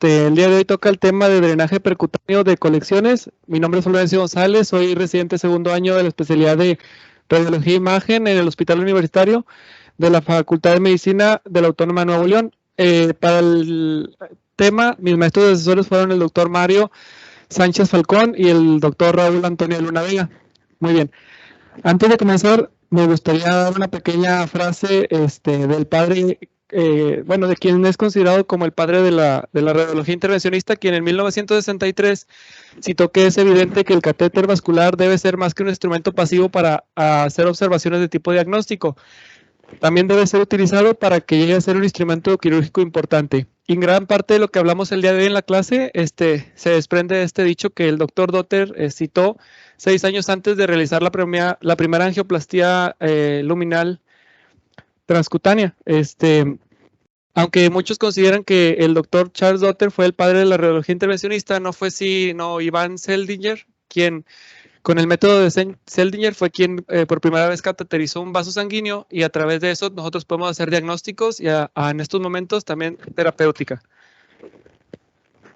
El día de hoy toca el tema de drenaje percutáneo de colecciones. Mi nombre es Florencio González, soy residente segundo año de la especialidad de Radiología e Imagen en el Hospital Universitario de la Facultad de Medicina de la Autónoma de Nuevo León. Para el tema, mis maestros y asesores fueron el doctor Mario Sánchez Falcón y el doctor Raúl Antonio Luna Vega. Muy bien. Antes de comenzar, me gustaría dar una pequeña frase del padre, de quien es considerado como el padre de la radiología intervencionista, quien en 1963 citó que es evidente que el catéter vascular debe ser más que un instrumento pasivo para hacer observaciones de tipo diagnóstico. También debe ser utilizado para que llegue a ser un instrumento quirúrgico importante. Y en gran parte de lo que hablamos el día de hoy en la clase se desprende de este dicho que el doctor Dotter citó 6 años antes de realizar la primera angioplastía luminal transcutánea. Aunque muchos consideran que el doctor Charles Dotter fue el padre de la radiología intervencionista, no fue sino Ivan Seldinger, quien con el método de Seldinger fue quien por primera vez cateterizó un vaso sanguíneo, y a través de eso nosotros podemos hacer diagnósticos y en estos momentos también terapéutica.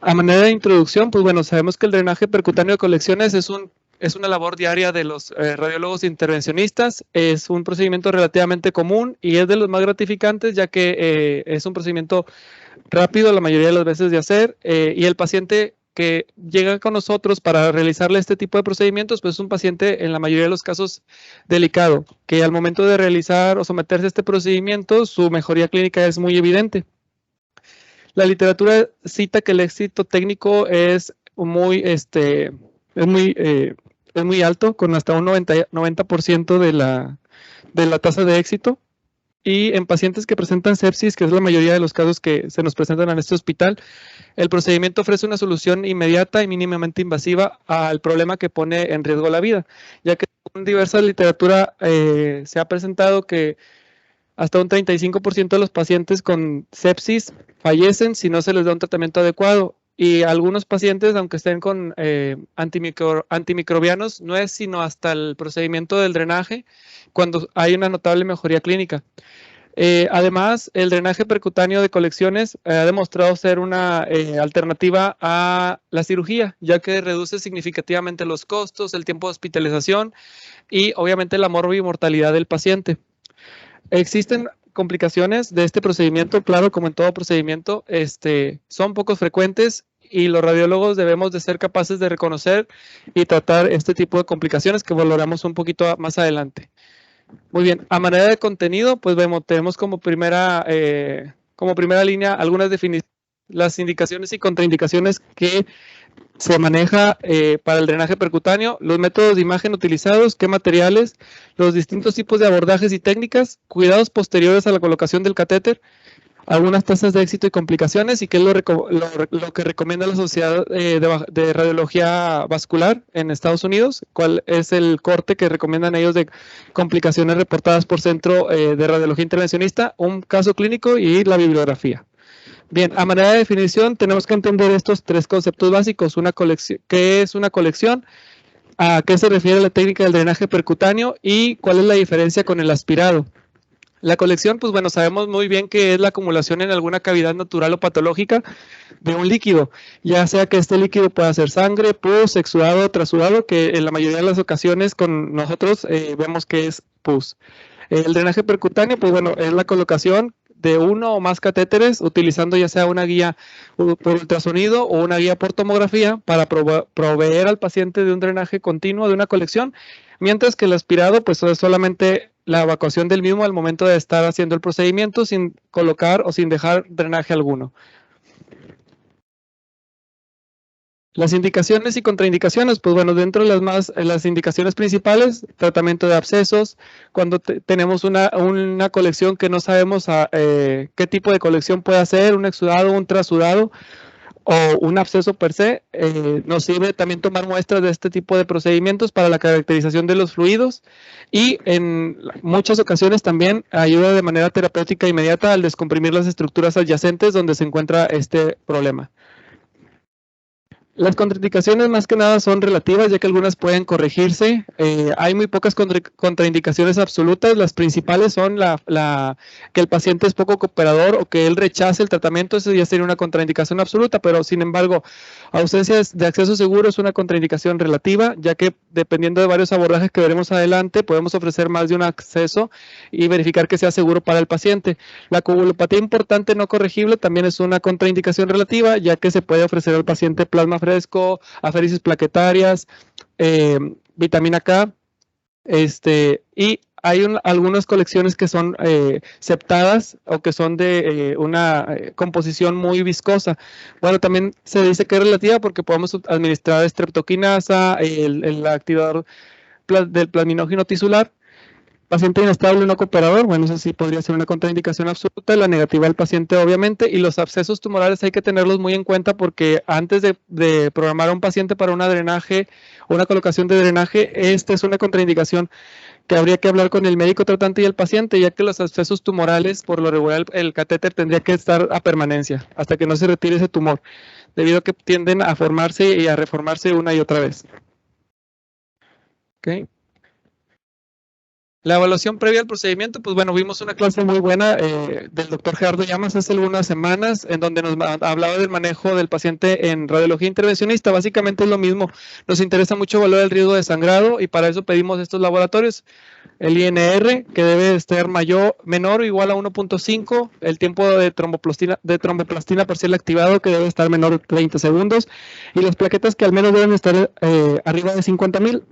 A manera de introducción, pues bueno, sabemos que el drenaje percutáneo de colecciones es una labor diaria de los radiólogos intervencionistas. Es un procedimiento relativamente común y es de los más gratificantes, ya que es un procedimiento rápido la mayoría de las veces de hacer, y el paciente que llega con nosotros para realizarle este tipo de procedimientos, pues es un paciente en la mayoría de los casos delicado, que al momento de realizar o someterse a este procedimiento, su mejoría clínica es muy evidente. La literatura cita que el éxito técnico es muy alto, con hasta un 90% de la tasa de éxito. Y en pacientes que presentan sepsis, que es la mayoría de los casos que se nos presentan en este hospital, el procedimiento ofrece una solución inmediata y mínimamente invasiva al problema que pone en riesgo la vida, ya que en diversa literatura se ha presentado que hasta un 35% de los pacientes con sepsis fallecen si no se les da un tratamiento adecuado. Y algunos pacientes, aunque estén con antimicrobianos, no es sino hasta el procedimiento del drenaje cuando hay una notable mejoría clínica. Además, el drenaje percutáneo de colecciones ha demostrado ser una alternativa a la cirugía, ya que reduce significativamente los costos, el tiempo de hospitalización y obviamente la morbimortalidad del paciente. Existen complicaciones de este procedimiento, claro, como en todo procedimiento, son poco frecuentes y los radiólogos debemos de ser capaces de reconocer y tratar este tipo de complicaciones que valoramos un poquito más adelante. Muy bien, a manera de contenido, pues tenemos como primera línea algunas definiciones, las indicaciones y contraindicaciones que se maneja para el drenaje percutáneo, los métodos de imagen utilizados, qué materiales, los distintos tipos de abordajes y técnicas, cuidados posteriores a la colocación del catéter, algunas tasas de éxito y complicaciones, y qué es lo que recomienda la Sociedad de Radiología Vascular en Estados Unidos, cuál es el corte que recomiendan ellos de complicaciones reportadas por Centro de Radiología Intervencionista, un caso clínico y la bibliografía. Bien, a manera de definición tenemos que entender estos 3 conceptos básicos: una colección, ¿qué es una colección? ¿A qué se refiere la técnica del drenaje percutáneo? ¿Y cuál es la diferencia con el aspirado? La colección, pues bueno, sabemos muy bien que es la acumulación en alguna cavidad natural o patológica de un líquido, ya sea que este líquido pueda ser sangre, pus, exudado, trasudado, que en la mayoría de las ocasiones con nosotros vemos que es pus. El drenaje percutáneo, pues bueno, es la colocación de uno o más catéteres utilizando ya sea una guía por ultrasonido o una guía por tomografía para proveer al paciente de un drenaje continuo de una colección, mientras que el aspirado pues es solamente la evacuación del mismo al momento de estar haciendo el procedimiento sin colocar o sin dejar drenaje alguno. Las indicaciones y contraindicaciones, pues bueno, dentro de las indicaciones principales, tratamiento de abscesos, cuando tenemos una colección que no sabemos qué tipo de colección puede ser, un exudado, un trasudado o un absceso per se, nos sirve también tomar muestras de este tipo de procedimientos para la caracterización de los fluidos, y en muchas ocasiones también ayuda de manera terapéutica inmediata al descomprimir las estructuras adyacentes donde se encuentra este problema. Las contraindicaciones más que nada son relativas, ya que algunas pueden corregirse. Hay muy pocas contraindicaciones absolutas. Las principales son que el paciente es poco cooperador o que él rechace el tratamiento. Eso ya sería una contraindicación absoluta, pero sin embargo, ausencia de acceso seguro es una contraindicación relativa, ya que dependiendo de varios abordajes que veremos adelante, podemos ofrecer más de un acceso y verificar que sea seguro para el paciente. La coagulopatía importante no corregible también es una contraindicación relativa, ya que se puede ofrecer al paciente plasma fresco, aféresis plaquetarias, vitamina K, y hay algunas colecciones que son septadas o que son de una composición muy viscosa. Bueno, también se dice que es relativa porque podemos administrar streptokinasa, el activador del plasminógeno tisular. Paciente inestable no cooperador, bueno, eso sí podría ser una contraindicación absoluta, la negativa del paciente obviamente, y los abscesos tumorales hay que tenerlos muy en cuenta porque antes de programar a un paciente para una drenaje o una colocación de drenaje, esta es una contraindicación que habría que hablar con el médico tratante y el paciente, ya que los abscesos tumorales, por lo regular, el catéter tendría que estar a permanencia hasta que no se retire ese tumor, debido a que tienden a formarse y a reformarse una y otra vez. ¿Ok? La evaluación previa al procedimiento, pues bueno, vimos una clase muy buena del doctor Gerardo Llamas hace algunas semanas, en donde nos hablaba del manejo del paciente en radiología intervencionista. Básicamente es lo mismo. Nos interesa mucho evaluar el riesgo de sangrado y para eso pedimos estos laboratorios. El INR, que debe estar menor o igual a 1.5, el tiempo de tromboplastina parcial activado, que debe estar menor de 30 segundos, y las plaquetas que al menos deben estar arriba de 50,000.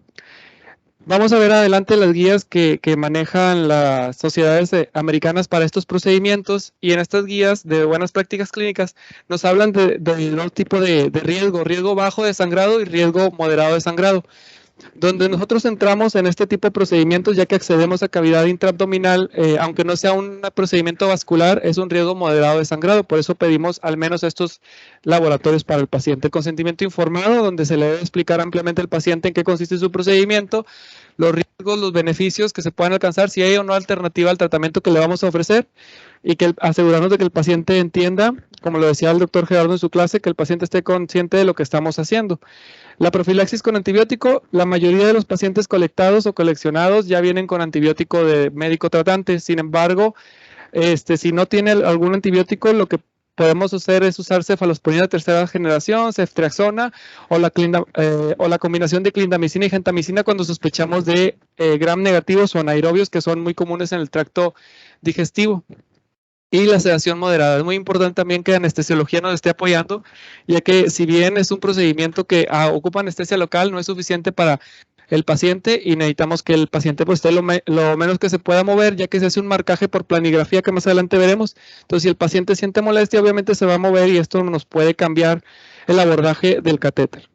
Vamos a ver adelante las guías que manejan las sociedades americanas para estos procedimientos, y en estas guías de buenas prácticas clínicas nos hablan de dos tipos de riesgo bajo de sangrado y riesgo moderado de sangrado. Donde nosotros entramos en este tipo de procedimientos, ya que accedemos a cavidad intraabdominal, aunque no sea un procedimiento vascular, es un riesgo moderado de sangrado. Por eso pedimos al menos estos laboratorios para el paciente. El consentimiento informado, donde se le debe explicar ampliamente al paciente en qué consiste su procedimiento, los riesgos, los beneficios que se puedan alcanzar, si hay o no alternativa al tratamiento que le vamos a ofrecer, y que asegurarnos de que el paciente entienda, como lo decía el doctor Gerardo en su clase, que el paciente esté consciente de lo que estamos haciendo. La profilaxis con antibiótico, la mayoría de los pacientes colectados o coleccionados ya vienen con antibiótico de médico tratante. Sin embargo, si no tiene algún antibiótico, lo que podemos hacer es usar cefalosporina de tercera generación, ceftriaxona o la combinación de clindamicina y gentamicina cuando sospechamos de gram negativos o anaerobios, que son muy comunes en el tracto digestivo. Y la sedación moderada. Es muy importante también que la anestesiología nos esté apoyando, ya que si bien es un procedimiento que ocupa anestesia local, no es suficiente para el paciente y necesitamos que el paciente pues, esté lo menos que se pueda mover, ya que se hace un marcaje por planigrafía que más adelante veremos. Entonces, si el paciente siente molestia, obviamente se va a mover y esto nos puede cambiar el abordaje del catéter.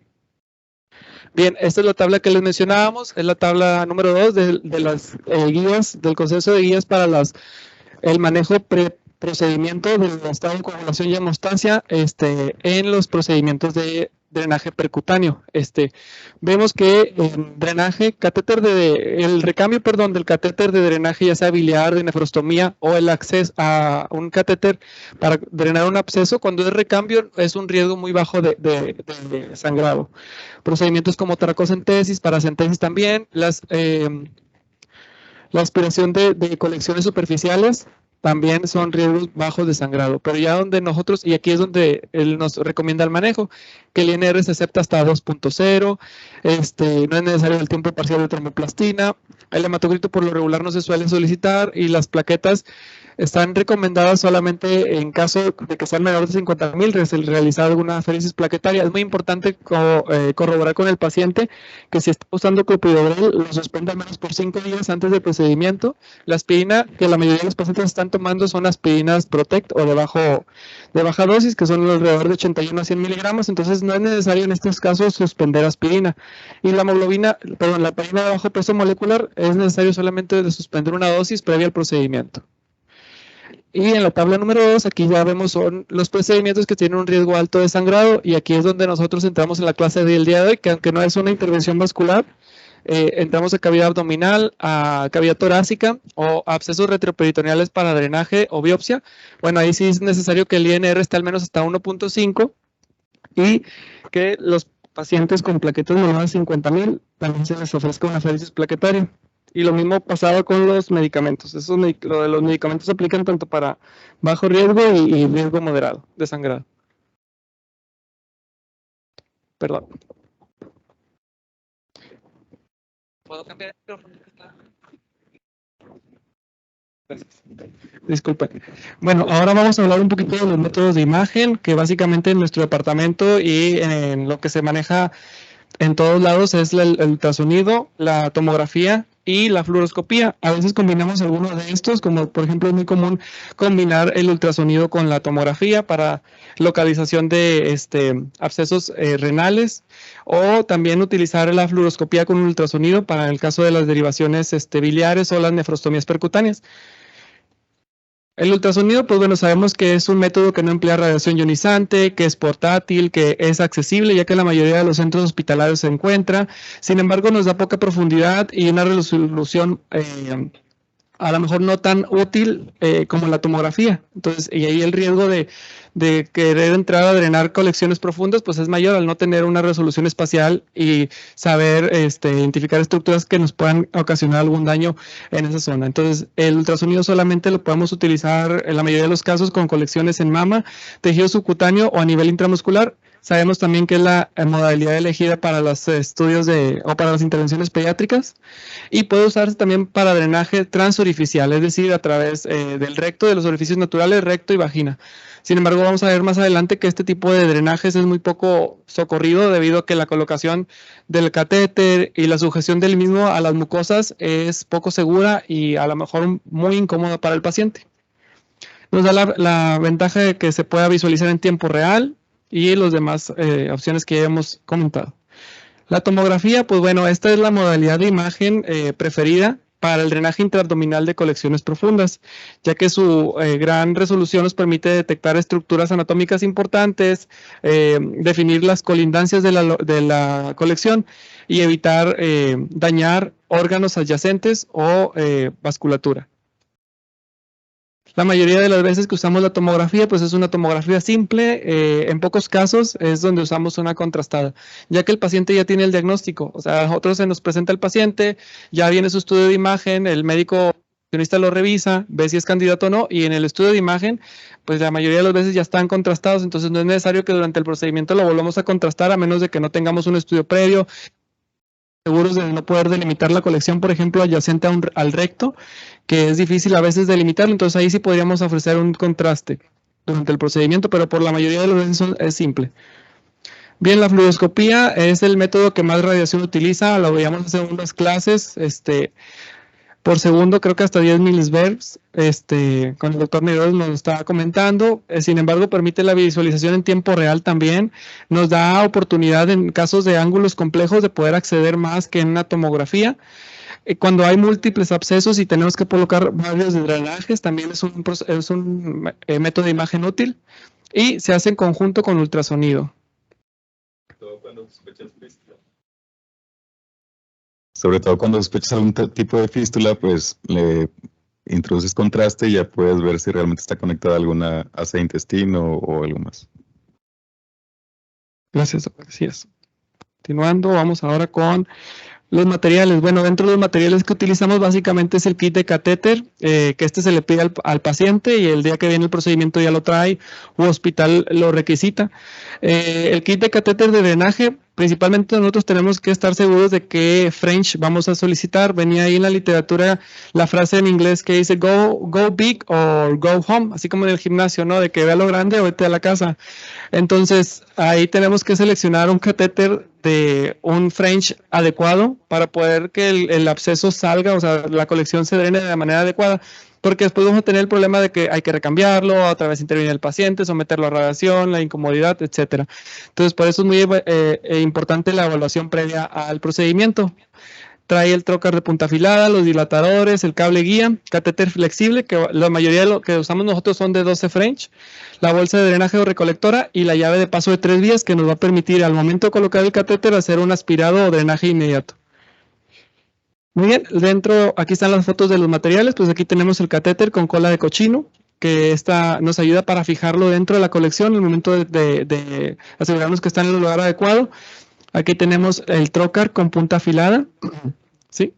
Bien, esta es la tabla que les mencionábamos, es la tabla número 2 de las guías, del consenso de guías para el manejo procedimiento del estado de coagulación y hemostasia en los procedimientos de drenaje percutáneo. Vemos que el recambio del catéter de drenaje, ya sea biliar, de nefrostomía o el acceso a un catéter para drenar un absceso, cuando es recambio es un riesgo muy bajo de sangrado. Procedimientos como toracocentesis, paracentesis también, la aspiración de colecciones superficiales también son riesgos bajos de sangrado, pero ya donde nosotros, y aquí es donde él nos recomienda el manejo, que el INR se acepta hasta 2.0, no es necesario el tiempo parcial de tromboplastina, el hematocrito por lo regular no se suele solicitar, y las plaquetas están recomendadas solamente en caso de que sean menores de 50,000, realizar alguna aféresis plaquetaria. Es muy importante corroborar con el paciente que si está usando clopidogrel, lo suspenda al menos por 5 días antes del procedimiento. La aspirina que la mayoría de los pacientes están tomando son aspirinas Protect o de baja dosis, que son alrededor de 81 a 100 miligramos, entonces no es necesario en estos casos suspender aspirina. Y la heparina de bajo peso molecular es necesario solamente suspender una dosis previa al procedimiento. Y en la tabla número 2, aquí ya vemos son los procedimientos que tienen un riesgo alto de sangrado, y aquí es donde nosotros entramos en la clase del día de hoy, que aunque no es una intervención vascular, entramos a cavidad abdominal, a cavidad torácica o abscesos retroperitoneales para drenaje o biopsia. Bueno, ahí sí es necesario que el INR esté al menos hasta 1.5, y que los pacientes con plaquetas menores a 50,000 también se les ofrezca una aféresis plaquetaria. Y lo mismo pasaba con los medicamentos. Lo de los medicamentos se aplican tanto para bajo riesgo y riesgo moderado de sangrado. Perdón. ¿Puedo cambiar el micrófono? Gracias. Disculpen. Bueno, ahora vamos a hablar un poquito de los métodos de imagen, que básicamente en nuestro departamento y en lo que se maneja en todos lados es el ultrasonido, la tomografía y la fluoroscopía. A veces combinamos algunos de estos, como por ejemplo es muy común combinar el ultrasonido con la tomografía para localización de abscesos renales, o también utilizar la fluoroscopía con ultrasonido para el caso de las derivaciones biliares o las nefrostomías percutáneas. El ultrasonido, pues bueno, sabemos que es un método que no emplea radiación ionizante, que es portátil, que es accesible, ya que en la mayoría de los centros hospitalarios se encuentra. Sin embargo, nos da poca profundidad y una resolución a lo mejor no tan útil como la tomografía. Entonces, y ahí el riesgo de querer entrar a drenar colecciones profundas, pues es mayor al no tener una resolución espacial y saber identificar estructuras que nos puedan ocasionar algún daño en esa zona. Entonces, el ultrasonido solamente lo podemos utilizar en la mayoría de los casos con colecciones en mama, tejido subcutáneo o a nivel intramuscular. Sabemos también que es la modalidad elegida para los estudios o para las intervenciones pediátricas, y puede usarse también para drenaje transorificial, es decir, a través del recto, de los orificios naturales, recto y vagina. Sin embargo, vamos a ver más adelante que este tipo de drenajes es muy poco socorrido debido a que la colocación del catéter y la sujeción del mismo a las mucosas es poco segura y a lo mejor muy incómoda para el paciente. Nos da la ventaja de que se pueda visualizar en tiempo real y las demás opciones que ya hemos comentado. La tomografía, pues bueno, esta es la modalidad de imagen preferida para el drenaje intraabdominal de colecciones profundas, ya que su gran resolución nos permite detectar estructuras anatómicas importantes, definir las colindancias de la colección y evitar dañar órganos adyacentes o vasculatura. La mayoría de las veces que usamos la tomografía, pues es una tomografía simple. En pocos casos es donde usamos una contrastada, ya que el paciente ya tiene el diagnóstico. O sea, a nosotros se nos presenta el paciente, ya viene su estudio de imagen, el médico lo revisa, ve si es candidato o no, y en el estudio de imagen, pues la mayoría de las veces ya están contrastados, entonces no es necesario que durante el procedimiento lo volvamos a contrastar, a menos de que no tengamos un estudio previo, seguros de no poder delimitar la colección, por ejemplo, adyacente al recto, que es difícil a veces delimitarlo. Entonces ahí sí podríamos ofrecer un contraste durante el procedimiento, pero por la mayoría de las veces es simple. Bien, la fluoroscopía es el método que más radiación utiliza, lo veíamos en segundas clases, por segundo, creo que hasta 10 milisieverts, con el doctor Negroes nos lo estaba comentando. Sin embargo, permite la visualización en tiempo real también. Nos da oportunidad en casos de ángulos complejos de poder acceder más que en una tomografía. Cuando hay múltiples abscesos y tenemos que colocar varios drenajes, también es un método de imagen útil, y se hace en conjunto con ultrasonido. Sobre todo cuando sospechas algún tipo de fístula, pues le introduces contraste y ya puedes ver si realmente está conectada a alguna asa de intestino o algo más. Gracias, así es. Continuando, vamos ahora con los materiales. Bueno, dentro de los materiales que utilizamos básicamente es el kit de catéter, que se le pide al paciente y el día que viene el procedimiento ya lo trae u hospital lo requisita. El kit de catéter de drenaje, principalmente nosotros tenemos que estar seguros de qué French vamos a solicitar. Venía ahí en la literatura la frase en inglés que dice go big or go home, así como en el gimnasio, ¿no? De que vea lo grande o vete a la casa. Entonces ahí tenemos que seleccionar un catéter de un French adecuado para poder que el absceso salga, o sea, la colección se drene de manera adecuada, porque después vamos a tener el problema de que hay que recambiarlo, otra vez interviene el paciente, someterlo a radiación, la incomodidad, etcétera. Entonces, por eso es muy importante la evaluación previa al procedimiento. Trae el trocar de punta afilada, los dilatadores, el cable guía, catéter flexible, que la mayoría de lo que usamos nosotros son de 12 French, la bolsa de drenaje o recolectora y la llave de paso de 3 vías que nos va a permitir al momento de colocar el catéter hacer un aspirado o drenaje inmediato. Muy bien, aquí están las fotos de los materiales. Pues aquí tenemos el catéter con cola de cochino, que esta nos ayuda para fijarlo dentro de la colección en el momento de asegurarnos que está en el lugar adecuado. Aquí tenemos el trocar con punta afilada. ¿Sí?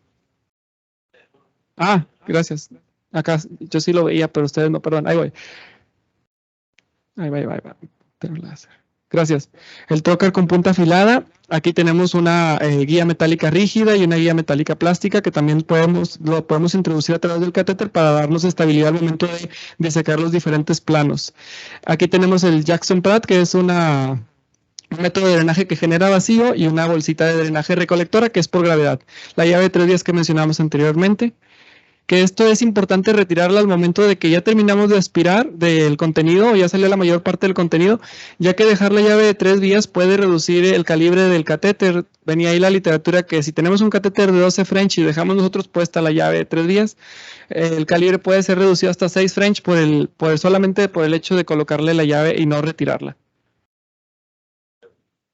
Ah, gracias. Acá yo sí lo veía, pero ustedes no, perdón. Ahí voy. Ahí va, ahí va, ahí va. Gracias. El trocar con punta afilada. Aquí tenemos una guía metálica rígida y una guía metálica plástica que también lo podemos introducir a través del catéter para darnos estabilidad al momento de sacar los diferentes planos. Aquí tenemos el Jackson Pratt, que es un método de drenaje que genera vacío, y una bolsita de drenaje recolectora que es por gravedad. La llave de 3 vías que mencionamos anteriormente. Que esto es importante retirarla al momento de que ya terminamos de aspirar del contenido o ya salió la mayor parte del contenido, ya que dejar la llave de 3 vías puede reducir el calibre del catéter. Venía ahí la literatura que si tenemos un catéter de 12 French y dejamos nosotros puesta la llave de 3 vías, el calibre puede ser reducido hasta 6 French solamente por el hecho de colocarle la llave y no retirarla.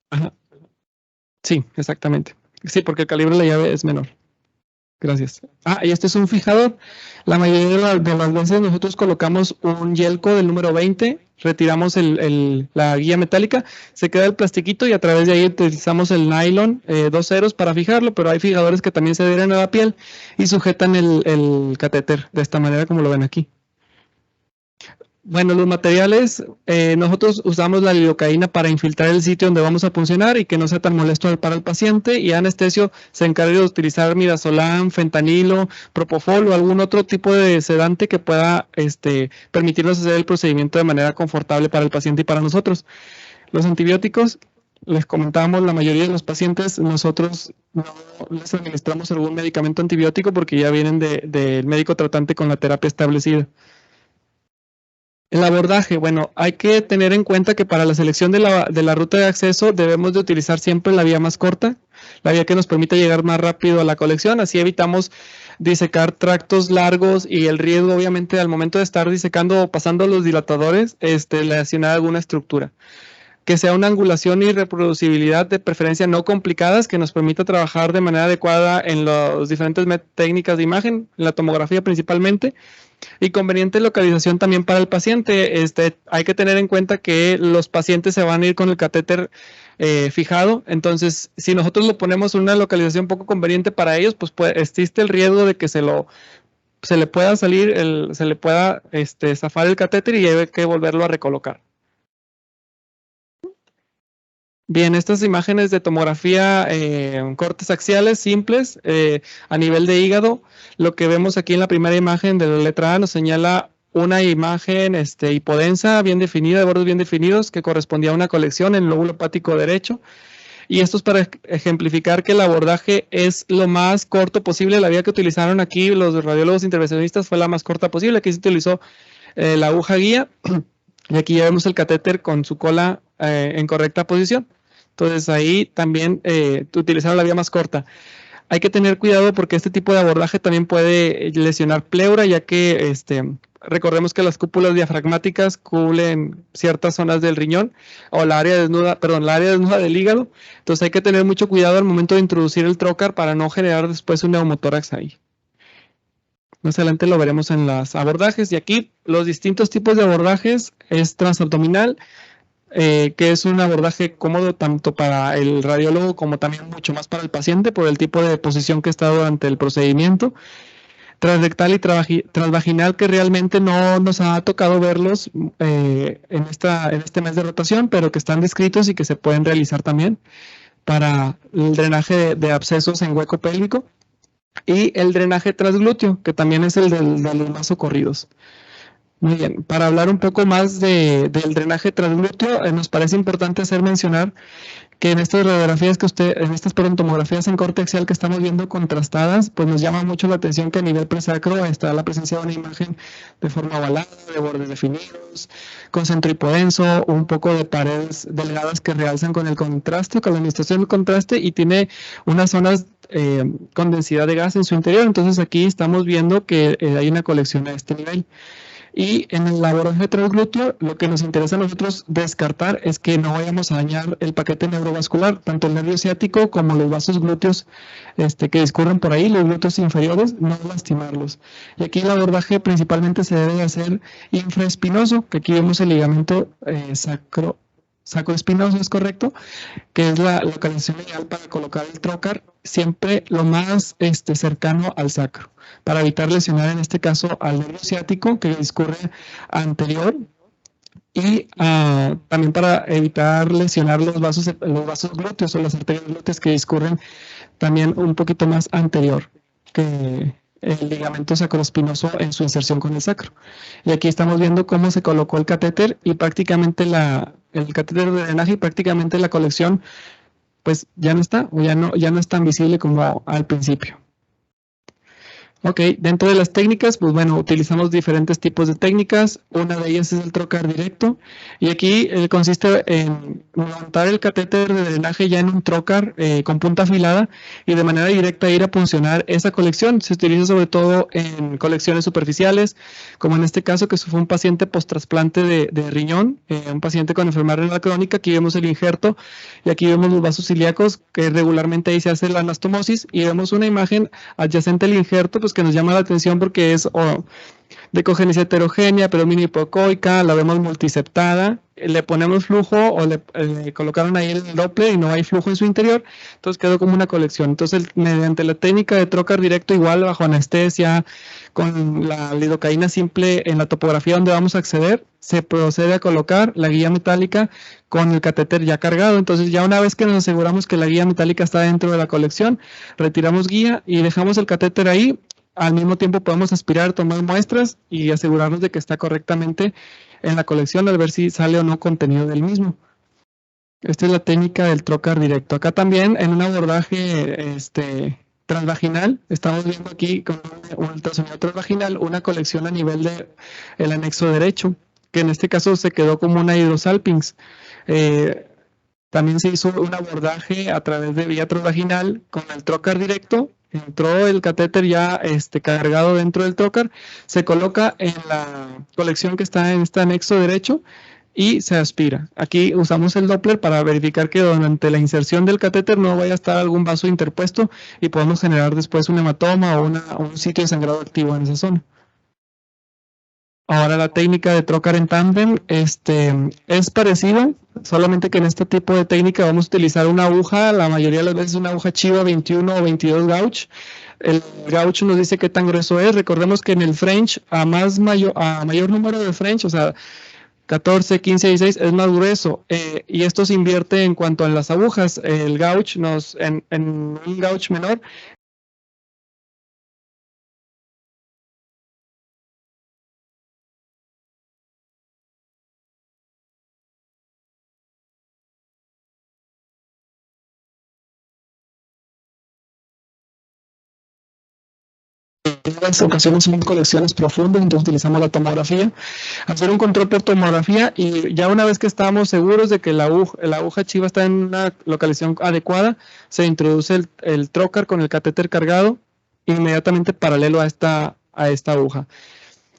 Ajá. Sí, exactamente. Sí, porque el calibre de la llave es menor. Gracias. Y este es un fijador. La mayoría de las veces nosotros colocamos un yelco del número 20, retiramos la guía metálica, se queda el plastiquito y a través de ahí utilizamos el nylon 2 ceros para fijarlo, pero hay fijadores que también se adhieren a la piel y sujetan el catéter de esta manera como lo ven aquí. Bueno, los materiales, nosotros usamos la lidocaína para infiltrar el sitio donde vamos a puncionar y que no sea tan molesto para el paciente, y anestesio se encarga de utilizar midazolam, fentanilo, propofol o algún otro tipo de sedante que pueda permitirnos hacer el procedimiento de manera confortable para el paciente y para nosotros. Los antibióticos, les comentábamos, la mayoría de los pacientes nosotros no les administramos algún medicamento antibiótico porque ya vienen del médico tratante con la terapia establecida. El abordaje, bueno, hay que tener en cuenta que para la selección de la ruta de acceso debemos de utilizar siempre la vía más corta, la vía que nos permita llegar más rápido a la colección, así evitamos disecar tractos largos y el riesgo obviamente al momento de estar disecando o pasando los dilatadores, lesionar alguna estructura. Que sea una angulación y reproducibilidad de preferencia no complicadas que nos permita trabajar de manera adecuada en las diferentes técnicas de imagen, en la tomografía principalmente. Y conveniente localización también para el paciente. Hay que tener en cuenta que los pacientes se van a ir con el catéter fijado, entonces si nosotros lo ponemos en una localización poco conveniente para ellos, pues existe el riesgo de que se le pueda salir, se le pueda zafar el catéter y hay que volverlo a recolocar. Bien, estas imágenes de tomografía cortes axiales simples a nivel de hígado. Lo que vemos aquí en la primera imagen de la letra A nos señala una imagen hipodensa bien definida, de bordes bien definidos, que correspondía a una colección en el lóbulo hepático derecho. Y esto es para ejemplificar que el abordaje es lo más corto posible. La vía que utilizaron aquí los radiólogos intervencionistas fue la más corta posible. Aquí se utilizó la aguja guía y aquí ya vemos el catéter con su cola en correcta posición. Entonces ahí también utilizaron la vía más corta. Hay que tener cuidado porque este tipo de abordaje también puede lesionar pleura, ya que recordemos que las cúpulas diafragmáticas cubren ciertas zonas del riñón o la área desnuda del hígado. Entonces hay que tener mucho cuidado al momento de introducir el trocar para no generar después un neumotórax ahí. Más adelante lo veremos en los abordajes. Y aquí los distintos tipos de abordajes es transabdominal, que es un abordaje cómodo tanto para el radiólogo como también mucho más para el paciente por el tipo de posición que está durante el procedimiento. Transrectal y transvaginal, que realmente no nos ha tocado verlos en este mes de rotación, pero que están descritos y que se pueden realizar también para el drenaje de abscesos en hueco pélvico. Y el drenaje transglúteo, que también es el de los más socorridos. Muy bien, para hablar un poco más del drenaje transglúteo, nos parece importante mencionar que en estas radiografías tomografías en corte axial que estamos viendo contrastadas, pues nos llama mucho la atención que a nivel presacro está la presencia de una imagen de forma ovalada, de bordes definidos, con centro hipodenso, un poco de paredes delgadas que realzan con el contraste, con la administración del contraste, y tiene unas zonas con densidad de gas en su interior. Entonces aquí estamos viendo que hay una colección a este nivel. Y en el abordaje transglúteo, lo que nos interesa a nosotros descartar es que no vayamos a dañar el paquete neurovascular, tanto el nervio ciático como los vasos glúteos que discurren por ahí, los glúteos inferiores, no lastimarlos. Y aquí el abordaje principalmente se debe de hacer infraespinoso, que aquí vemos el ligamento sacroespinoso, ¿es correcto? Que es la localización ideal para colocar el trocar, siempre lo más cercano al sacro, para evitar lesionar en este caso al nervio ciático que discurre anterior y también para evitar lesionar los vasos glúteos o las arterias glúteas que discurren también un poquito más anterior que el ligamento sacroespinoso en su inserción con el sacro. Y aquí estamos viendo cómo se colocó el catéter y prácticamente el catéter de drenaje y prácticamente la colección pues ya no está o ya no es tan visible como al principio. Ok, dentro de las técnicas, pues bueno, utilizamos diferentes tipos de técnicas. Una de ellas es el trocar directo. Y aquí consiste en montar el catéter de drenaje ya en un trocar con punta afilada y de manera directa ir a puncionar esa colección. Se utiliza sobre todo en colecciones superficiales, como en este caso que fue un paciente post-trasplante de riñón, un paciente con enfermedad renal crónica. Aquí vemos el injerto y aquí vemos los vasos ilíacos que regularmente ahí se hace la anastomosis y vemos una imagen adyacente al injerto, pues que nos llama la atención porque es de congénesis heterogénea, pero mini hipocoica, la vemos multiseptada, le ponemos flujo o le colocaron ahí el Doppler y no hay flujo en su interior, entonces quedó como una colección. Entonces, mediante la técnica de trocar directo, igual bajo anestesia, con la lidocaína simple en la topografía donde vamos a acceder, se procede a colocar la guía metálica con el catéter ya cargado. Entonces, ya una vez que nos aseguramos que la guía metálica está dentro de la colección, retiramos guía y dejamos el catéter ahí. Al mismo tiempo podemos aspirar, tomar muestras y asegurarnos de que está correctamente en la colección al ver si sale o no contenido del mismo. Esta es la técnica del trocar directo. Acá también en un abordaje transvaginal, estamos viendo aquí con un ultrasonido transvaginal una colección a nivel del anexo derecho, que en este caso se quedó como una hidrosalpinx. También se hizo un abordaje a través de vía transvaginal con el trocar directo. Entró el catéter ya cargado dentro del trocar, se coloca en la colección que está en este anexo derecho y se aspira. Aquí usamos el Doppler para verificar que durante la inserción del catéter no vaya a estar algún vaso interpuesto y podemos generar después un hematoma o un sitio de sangrado activo en esa zona. Ahora la técnica de trocar en tándem es parecida, solamente que en este tipo de técnica vamos a utilizar una aguja, la mayoría de las veces una aguja Chiva 21 o 22 gauge. El gauge nos dice qué tan grueso es. Recordemos que en el French, a mayor número de French, o sea, 14, 15, 16 es más grueso y esto se invierte en cuanto a las agujas. El gauge en un gauge menor. En las ocasiones son colecciones profundas, entonces utilizamos la tomografía, hacer un control por tomografía y ya una vez que estamos seguros de que la aguja Chiva está en una localización adecuada, se introduce el trocar con el catéter cargado inmediatamente paralelo a esta aguja.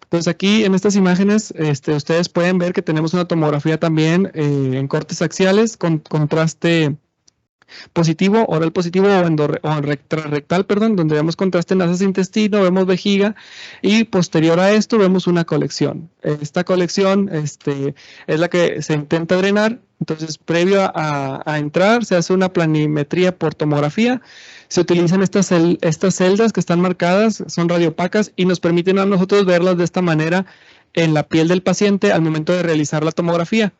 Entonces aquí en estas imágenes ustedes pueden ver que tenemos una tomografía también en cortes axiales con contraste positivo, oral positivo o rectal, perdón, donde vemos contraste en asas de intestino, vemos vejiga y posterior a esto vemos una colección. Esta colección es la que se intenta drenar. Entonces, previo a entrar, se hace una planimetría por tomografía. Se utilizan estas celdas que están marcadas, son radiopacas y nos permiten a nosotros verlas de esta manera en la piel del paciente al momento de realizar la tomografía.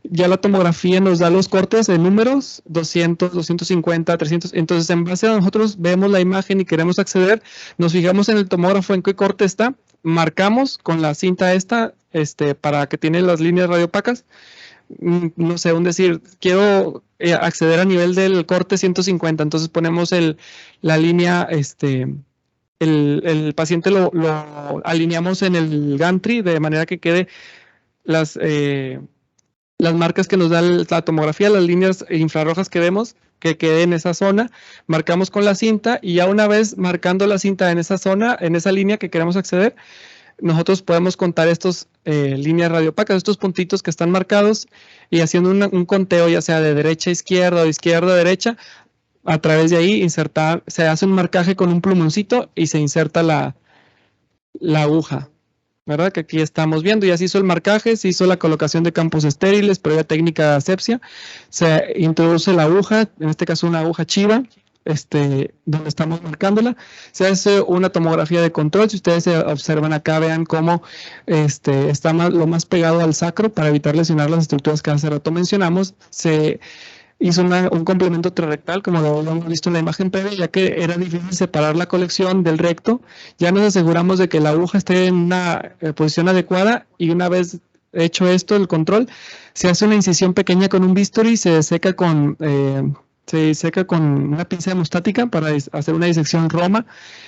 Ya la tomografía nos da los cortes en números, 200, 250, 300. Entonces, en base a nosotros vemos la imagen y queremos acceder, nos fijamos en el tomógrafo en qué corte está, marcamos con la cinta para que tiene las líneas radiopacas. No sé, decir, quiero acceder a nivel del corte 150, entonces ponemos la línea, el paciente lo alineamos en el gantry de manera que quede las marcas que nos da la tomografía, las líneas infrarrojas que vemos, que quede en esa zona, marcamos con la cinta y ya una vez marcando la cinta en esa zona, en esa línea que queremos acceder, nosotros podemos contar estos líneas radiopacas, estos puntitos que están marcados, y haciendo un conteo ya sea de derecha a izquierda o de izquierda a derecha, a través de ahí se hace un marcaje con un plumoncito y se inserta la aguja, ¿verdad? Que aquí estamos viendo, ya se hizo el marcaje, se hizo la colocación de campos estériles, previa técnica de asepsia, se introduce la aguja, en este caso una aguja chiva, donde estamos marcándola, se hace una tomografía de control. Si ustedes observan acá, vean cómo está lo más pegado al sacro para evitar lesionar las estructuras que hace rato mencionamos. Se hizo un complemento trirectal, como lo hemos visto en la imagen previa, ya que era difícil separar la colección del recto. Ya nos aseguramos de que la aguja esté en una posición adecuada, y una vez hecho esto, el control, se hace una incisión pequeña con un bisturí, se seca con una pinza hemostática para hacer una disección Roma,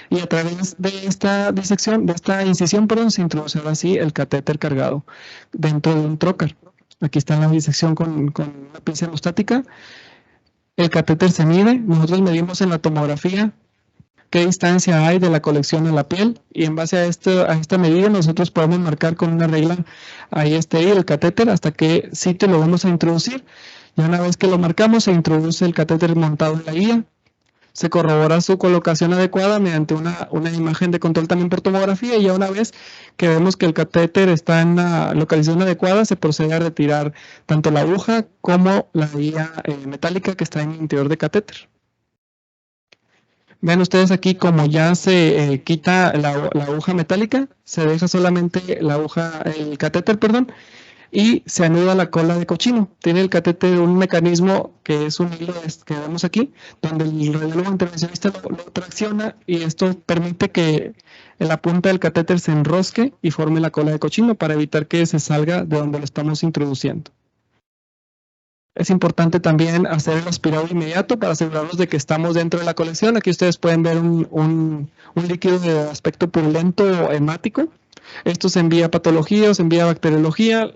y a través de esta incisión, se introduce ahora sí el catéter cargado dentro de un trocar. Aquí está la disección con una pinza hemostática. El catéter se mide, nosotros medimos en la tomografía qué distancia hay de la colección a la piel, y en base a esta medida nosotros podemos marcar con una regla ahí el catéter hasta qué sitio lo vamos a introducir. Y una vez que lo marcamos, se introduce el catéter montado en la guía, se corrobora su colocación adecuada mediante una imagen de control también por tomografía, y ya una vez que vemos que el catéter está en la localización adecuada, se procede a retirar tanto la aguja como la guía metálica que está en el interior del catéter. Vean ustedes aquí como ya se quita la aguja metálica, se deja solamente el catéter, y se anuda la cola de cochino. Tiene el catéter un mecanismo que es un hilo que vemos aquí, donde el radiólogo intervencionista lo tracciona, y esto permite que la punta del catéter se enrosque y forme la cola de cochino para evitar que se salga de donde lo estamos introduciendo. Es importante también hacer el aspirado inmediato para asegurarnos de que estamos dentro de la colección. Aquí ustedes pueden ver un líquido de aspecto purulento o hemático. Esto se envía a patología o se envía a bacteriología.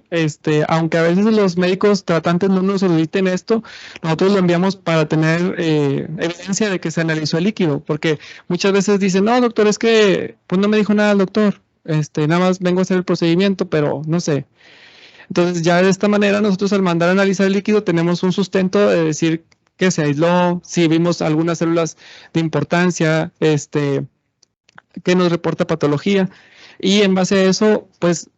Aunque a veces los médicos tratantes no nos soliciten esto, nosotros lo enviamos para tener evidencia de que se analizó el líquido, porque muchas veces dicen, no, doctor, es que pues no me dijo nada el doctor, nada más vengo a hacer el procedimiento, pero no sé. Entonces ya de esta manera nosotros, al mandar a analizar el líquido, tenemos un sustento de decir que se aisló, si vimos algunas células de importancia, que nos reporta patología, y en base a eso, pues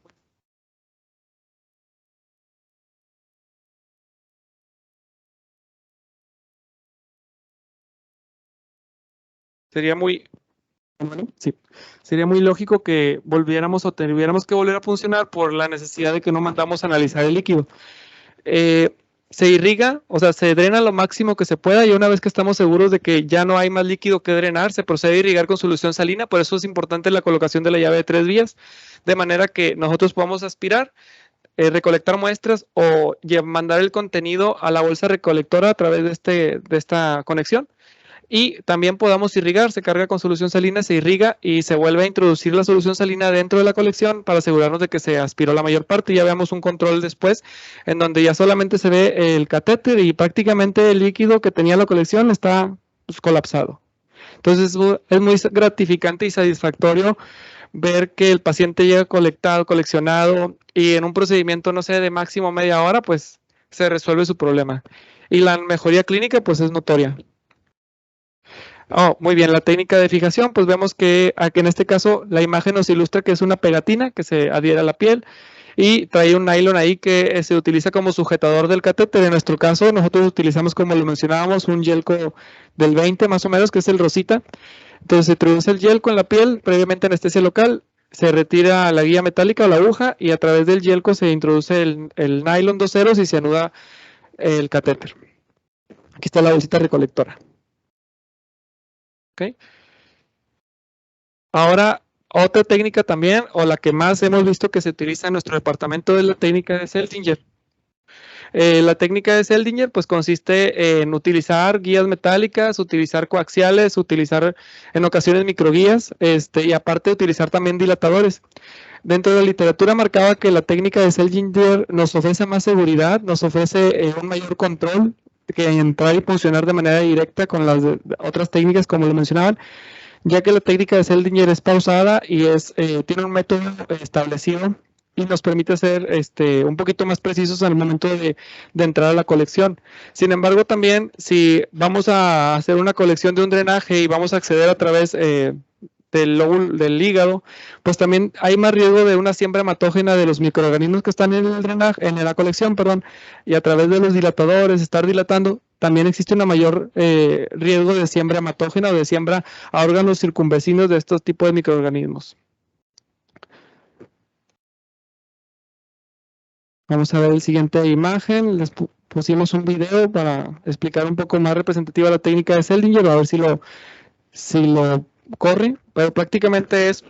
sería muy lógico que volviéramos o tuviéramos que volver a funcionar por la necesidad de que no mandamos a analizar el líquido. Se irriga, o sea, se drena lo máximo que se pueda, y una vez que estamos seguros de que ya no hay más líquido que drenar, se procede a irrigar con solución salina. Por eso es importante la colocación de la llave de 3 vías, de manera que nosotros podamos aspirar, recolectar muestras o mandar el contenido a la bolsa recolectora a través de esta conexión. Y también podamos irrigar, se carga con solución salina, se irriga y se vuelve a introducir la solución salina dentro de la colección para asegurarnos de que se aspiró la mayor parte. Ya veamos un control después en donde ya solamente se ve el catéter y prácticamente el líquido que tenía la colección está colapsado. Entonces es muy gratificante y satisfactorio ver que el paciente llega coleccionado, y en un procedimiento, no sé, de máximo media hora, pues se resuelve su problema. Y la mejoría clínica pues es notoria. Muy bien, la técnica de fijación, pues vemos que aquí en este caso la imagen nos ilustra que es una pegatina que se adhiere a la piel y trae un nylon ahí que se utiliza como sujetador del catéter. En nuestro caso nosotros utilizamos, como lo mencionábamos, un yelco del 20 más o menos, que es el rosita. Entonces se introduce el yelco en la piel, previamente anestesia local, se retira la guía metálica o la aguja, y a través del yelco se introduce el nylon 2 ceros y se anuda el catéter. Aquí está la bolsita recolectora. Okay. Ahora, otra técnica también, o la que más hemos visto que se utiliza en nuestro departamento, es la técnica de Seldinger. La técnica de Seldinger pues consiste en utilizar guías metálicas, utilizar coaxiales, utilizar en ocasiones microguías, y aparte utilizar también dilatadores. Dentro de la literatura marcaba que la técnica de Seldinger nos ofrece más seguridad, nos ofrece un mayor control, que entrar y funcionar de manera directa con las otras técnicas, como lo mencionaban, ya que la técnica de Seldinger es pausada y tiene un método establecido y nos permite ser un poquito más precisos al momento de entrar a la colección. Sin embargo, también si vamos a hacer una colección de un drenaje y vamos a acceder a través del hígado, pues también hay más riesgo de una siembra hematógena de los microorganismos que están en el drenaje, en la colección, perdón, y a través de los dilatadores, estar dilatando, también existe un mayor riesgo de siembra hematógena o de siembra a órganos circunvecinos de estos tipos de microorganismos. Vamos a ver la siguiente imagen. Les pusimos un video para explicar un poco más representativa la técnica de Seldinger, a ver si lo corre, pero prácticamente es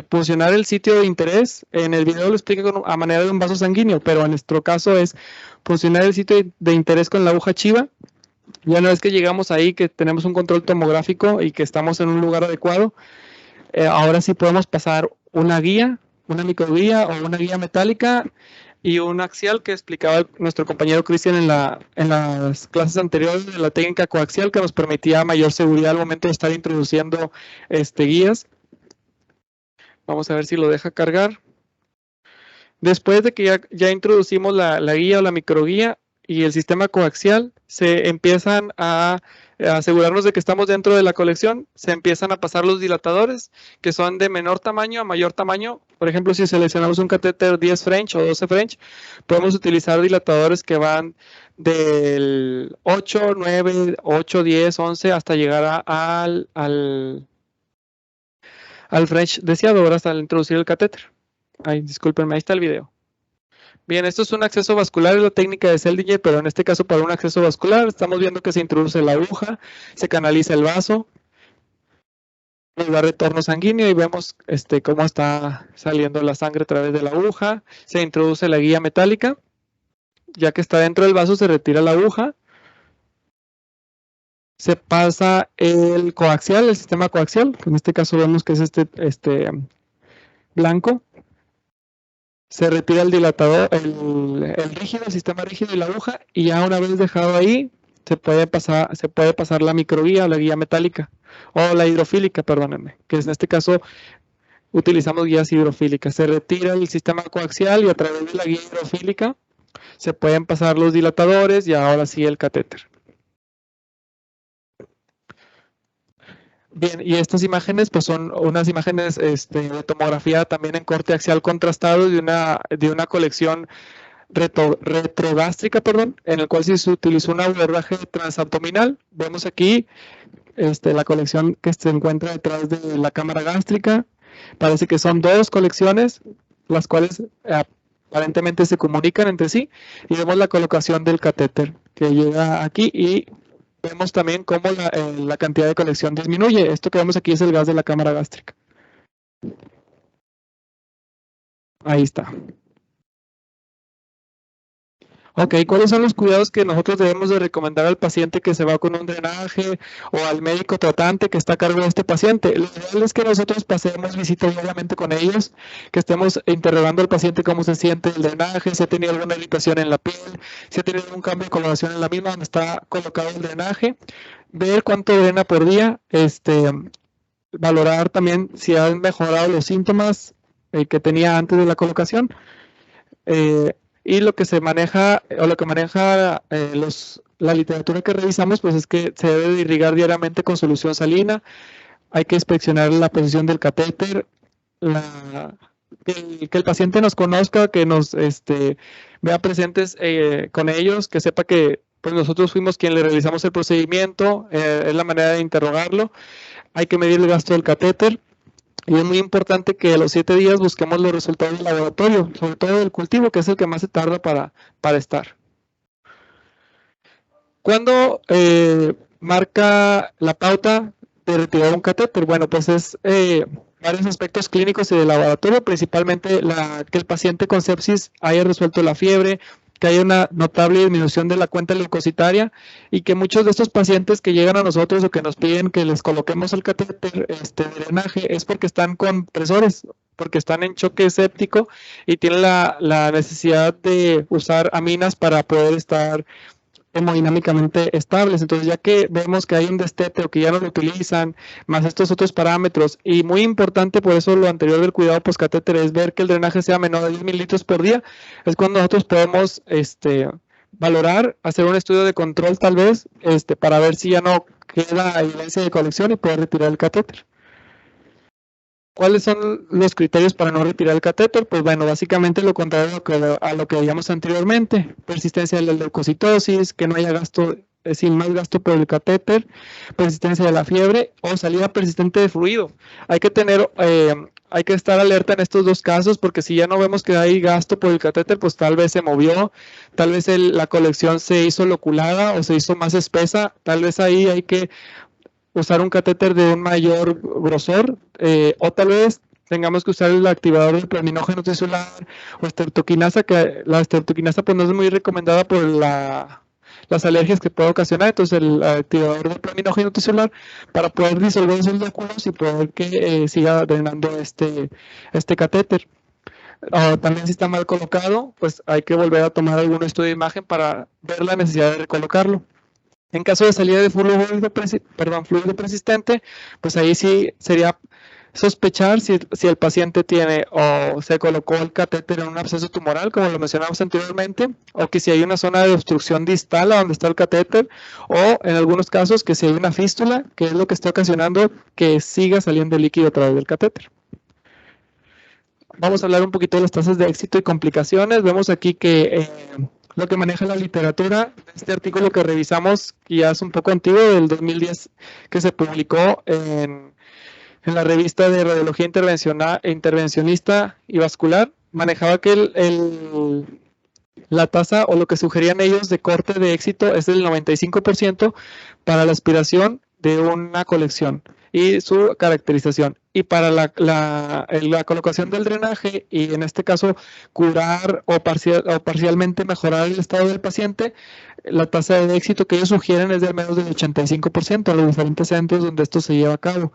posicionar el sitio de interés. En el video lo explica a manera de un vaso sanguíneo, pero en nuestro caso es posicionar el sitio de interés con la aguja chiva. Ya una vez que llegamos ahí, que tenemos un control tomográfico y que estamos en un lugar adecuado, ahora sí podemos pasar una guía, una microguía o una guía metálica y un axial que explicaba nuestro compañero Cristian en las clases anteriores de la técnica coaxial, que nos permitía mayor seguridad al momento de estar introduciendo guías. Vamos a ver si lo deja cargar. Después de que ya introducimos la guía o la microguía y el sistema coaxial, se empiezan a asegurarnos de que estamos dentro de la colección, se empiezan a pasar los dilatadores, que son de menor tamaño a mayor tamaño. Por ejemplo, si seleccionamos un catéter 10 French o 12 French, podemos utilizar dilatadores que van del 8, 9, 8, 10, 11 hasta llegar al French deseado, ahora hasta introducir el catéter. Ay, discúlpenme, ahí está el video. Bien, esto es un acceso vascular, es la técnica de Seldinger, pero en este caso para un acceso vascular estamos viendo que se introduce la aguja, se canaliza el vaso, nos da retorno sanguíneo y vemos cómo está saliendo la sangre a través de la aguja. Se introduce la guía metálica, ya que está dentro del vaso se retira la aguja. Se pasa el coaxial, el sistema coaxial, que en este caso vemos que es este blanco. Se retira el dilatador, el rígido, el sistema rígido y la aguja, y ya una vez dejado ahí, se puede pasar la microguía o la guía metálica, o la hidrofílica, perdónenme, que en este caso utilizamos guías hidrofílicas. Se retira el sistema coaxial y a través de la guía hidrofílica se pueden pasar los dilatadores y ahora sí el catéter. Bien, y estas imágenes pues son unas imágenes de tomografía también en corte axial contrastado de una colección retrogástrica, en el cual se utilizó un abordaje transabdominal. Vemos aquí la colección que se encuentra detrás de la cámara gástrica. Parece que son dos colecciones, las cuales aparentemente se comunican entre sí, y vemos la colocación del catéter que llega aquí y vemos también cómo la cantidad de colección disminuye. Esto que vemos aquí es el gas de la cámara gástrica. Ahí está. Ok, ¿cuáles son los cuidados que nosotros debemos de recomendar al paciente que se va con un drenaje o al médico tratante que está a cargo de este paciente? Lo ideal es que nosotros pasemos visita diariamente con ellos, que estemos interrogando al paciente cómo se siente el drenaje, si ha tenido alguna irritación en la piel, si ha tenido algún cambio de coloración en la misma donde está colocado el drenaje, ver cuánto drena por día, valorar también si han mejorado los síntomas que tenía antes de la colocación. Y lo que se maneja, o lo que maneja la literatura que revisamos, pues es que se debe de irrigar diariamente con solución salina. Hay que inspeccionar la posición del catéter, que el paciente nos conozca, que nos vea presentes con ellos, que sepa que pues nosotros fuimos quien le realizamos el procedimiento, es la manera de interrogarlo. Hay que medir el gasto del catéter. Y es muy importante que a los 7 días busquemos los resultados del laboratorio, sobre todo del cultivo, que es el que más se tarda para estar. ¿Cuándo marca la pauta de retirar un catéter? Bueno, pues es varios aspectos clínicos y de laboratorio, principalmente que el paciente con sepsis haya resuelto la fiebre, que haya una notable disminución de la cuenta leucocitaria y que muchos de estos pacientes que llegan a nosotros o que nos piden que les coloquemos el catéter de drenaje es porque están con presores, porque están en choque séptico y tienen la necesidad de usar aminas para poder estar hemodinámicamente estables. Entonces, ya que vemos que hay un destete o que ya no lo utilizan, más estos otros parámetros, y muy importante, por eso lo anterior del cuidado postcatéter es ver que el drenaje sea menor a 10 mililitros por día, es cuando nosotros podemos valorar, hacer un estudio de control tal vez, para ver si ya no queda evidencia de colección y poder retirar el catéter. ¿Cuáles son los criterios para no retirar el catéter? Pues bueno, básicamente lo contrario a lo que veíamos anteriormente, persistencia de la leucocitosis, que no haya gasto, sin más gasto por el catéter, persistencia de la fiebre o salida persistente de fluido. Hay que estar alerta en estos dos casos, porque si ya no vemos que hay gasto por el catéter, pues tal vez se movió, tal vez la colección se hizo loculada o se hizo más espesa, tal vez ahí hay que usar un catéter de un mayor grosor, o tal vez tengamos que usar el activador del plaminógeno tisular o estreptoquinasa, que la estreptoquinasa pues no es muy recomendada por las alergias que puede ocasionar. Entonces el activador del plaminógeno tisular, para poder disolver esos lóculos y poder que siga drenando este catéter. También si está mal colocado, pues hay que volver a tomar algún estudio de imagen para ver la necesidad de recolocarlo. En caso de salida de fluido persistente, pues ahí sí sería sospechar si el paciente tiene o se colocó el catéter en un absceso tumoral, como lo mencionamos anteriormente, o que si hay una zona de obstrucción distal a donde está el catéter, o en algunos casos que si hay una fístula, que es lo que está ocasionando que siga saliendo el líquido a través del catéter. Vamos a hablar un poquito de las tasas de éxito y complicaciones. Vemos aquí que lo que maneja la literatura, este artículo que revisamos, que ya es un poco antiguo, del 2010, que se publicó en la revista de Radiología Intervencionista y Vascular, manejaba que la tasa o lo que sugerían ellos de corte de éxito es del 95% para la aspiración de una colección y su caracterización. Y para la colocación del drenaje, y en este caso curar o parcialmente mejorar el estado del paciente, la tasa de éxito que ellos sugieren es de al menos del 85% en los diferentes centros donde esto se lleva a cabo.